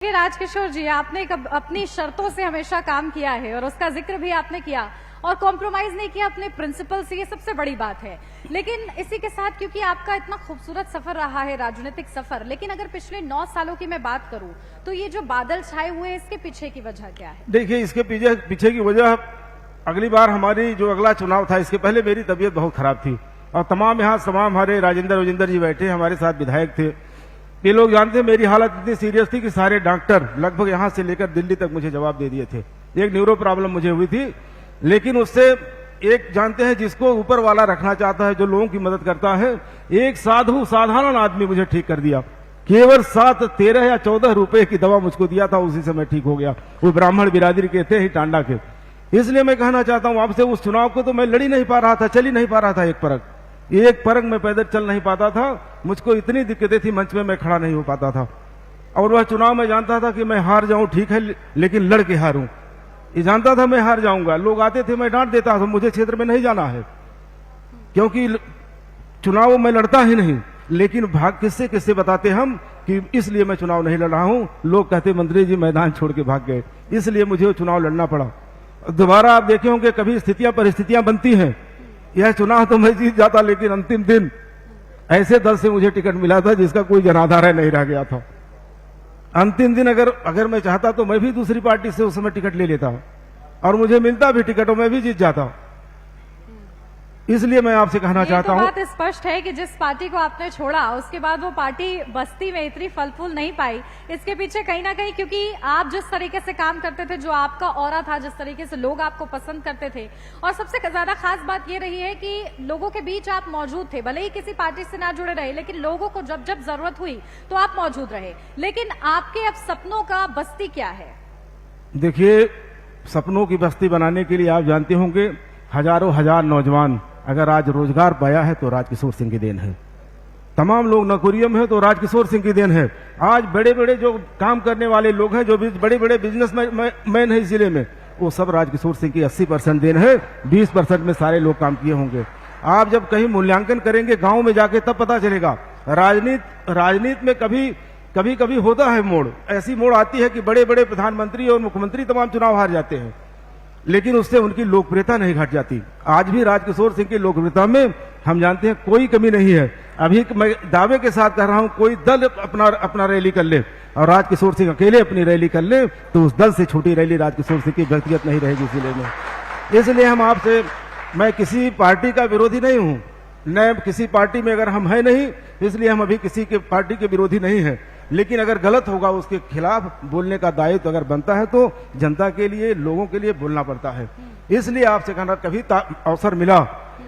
राजकिशोर जी, आपने अपनी शर्तों से हमेशा काम किया है और उसका जिक्र भी आपने किया और कॉम्प्रोमाइज नहीं किया अपने प्रिंसिपल से, ये सबसे बड़ी बात है। लेकिन इसी के साथ, क्योंकि आपका इतना खूबसूरत सफर रहा है, राजनीतिक सफर, लेकिन अगर पिछले 9 सालों की मैं बात करूं तो ये जो बादल छाए हुए हैं, इसके पीछे की वजह क्या है? देखिए, इसके पीछे की वजह, अगली बार हमारी जो अगला चुनाव था, इसके पहले मेरी तबीयत बहुत खराब थी और तमाम हमारे राजेंद्र जी बैठे हमारे साथ विधायक थे। ये लोग जानते हैं मेरी हालत इतनी सीरियस थी कि सारे डॉक्टर लगभग यहाँ से लेकर दिल्ली तक मुझे जवाब दे दिए थे। एक न्यूरो प्रॉब्लम मुझे हुई थी, लेकिन उससे एक जानते हैं जिसको ऊपर वाला रखना चाहता है, जो लोगों की मदद करता है, एक साधारण आदमी मुझे ठीक कर दिया। केवल 13 या 14 रुपए की दवा मुझको दिया था, उसी से मैं ठीक हो गया। वो ब्राह्मण बिरादरी के थे ही, टांडा के। इसलिए मैं कहना चाहता हूं आपसे, उस चुनाव को तो मैं लड़ ही नहीं पा रहा था, चल ही नहीं पा रहा था। एक परग में पैदल चल नहीं पाता था। मुझको इतनी दिक्कतें थी, मंच में मैं खड़ा नहीं हो पाता था। और वह चुनाव में जानता था कि मैं हार जाऊं, ठीक है, लेकिन लड़ के हारूं। ये जानता था मैं हार जाऊंगा। लोग आते थे, मैं डांट देता था, मुझे क्षेत्र में नहीं जाना है, क्योंकि चुनाव में लड़ता ही नहीं। लेकिन भाग किससे बताते हम कि इसलिए मैं चुनाव नहीं लड़ रहा हूं। लोग कहते मंत्री जी मैदान छोड़ के भाग गए, इसलिए मुझे वो चुनाव लड़ना पड़ा। दोबारा आप देखे होंगे, कभी परिस्थितियां बनती हैं। यह चुनाव तो मैं जीत जाता, लेकिन अंतिम दिन ऐसे दल से मुझे टिकट मिला था जिसका कोई जनाधार नहीं रह गया था। अंतिम दिन अगर मैं चाहता तो मैं भी दूसरी पार्टी से उस समय टिकट ले लेता और मुझे मिलता भी टिकट और मैं भी जीत जाता। इसलिए मैं आपसे कहना चाहता हूं, बात स्पष्ट है कि जिस पार्टी को आपने छोड़ा, उसके बाद वो पार्टी बस्ती में इतनी फल फूल नहीं पाई। इसके पीछे कहीं ना कहीं, क्योंकि आप जिस तरीके से काम करते थे, जो आपका ऑरा था, जिस तरीके से लोग आपको पसंद करते थे, और सबसे ज्यादा खास बात ये रही है कि लोगों के बीच आप मौजूद थे। भले ही किसी पार्टी से ना जुड़े रहे, लेकिन लोगों को जब जब जरूरत हुई तो आप मौजूद रहे। लेकिन आपके अब सपनों का बस्ती क्या है? देखिए, सपनों की बस्ती बनाने के लिए आप जानते होंगे, हजार नौजवान अगर आज रोजगार पाया है तो राजकिशोर सिंह की देन है। तमाम लोग नौकरियों में है तो राजकिशोर सिंह की देन है। आज बड़े बड़े जो काम करने वाले लोग हैं, जो बड़े बड़े बिजनेस मैन है जिले में, वो सब राजकिशोर सिंह की 80% देन है। 20% में सारे लोग काम किए होंगे। आप जब कहीं मूल्यांकन करेंगे गांव में जाके, तब पता चलेगा। राजनीति में कभी होता है मोड़, ऐसी मोड़ आती है कि बड़े बड़े प्रधानमंत्री और मुख्यमंत्री तमाम चुनाव हार जाते हैं, लेकिन उससे उनकी लोकप्रियता नहीं घट जाती। आज भी राजकिशोर सिंह की लोकप्रियता में हम जानते हैं कोई कमी नहीं है। अभी मैं दावे के साथ कह रहा हूं, कोई दल अपना रैली कर ले और राजकिशोर सिंह अकेले अपनी रैली कर ले, तो उस दल से छोटी रैली राजकिशोर सिंह की व्यक्तिगत नहीं रहेगी जिले में। इसलिए हम आपसे, मैं किसी पार्टी का विरोधी नहीं हूं, न किसी पार्टी में अगर हम है नहीं, इसलिए हम अभी किसी के पार्टी के विरोधी नहीं है। लेकिन अगर गलत होगा, उसके खिलाफ बोलने का दायित्व अगर बनता है तो जनता के लिए, लोगों के लिए बोलना पड़ता है। इसलिए आपसे कहना, कभी अवसर मिला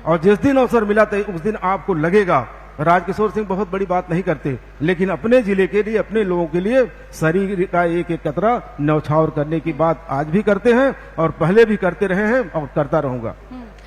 और जिस दिन अवसर मिला तो उस दिन आपको लगेगा राजकिशोर सिंह बहुत बड़ी बात नहीं करते, लेकिन अपने जिले के लिए, अपने लोगों के लिए शरीर का एक एक कतरा न्यौछावर करने की बात आज भी करते हैं और पहले भी करते रहे हैं और करता रहूंगा।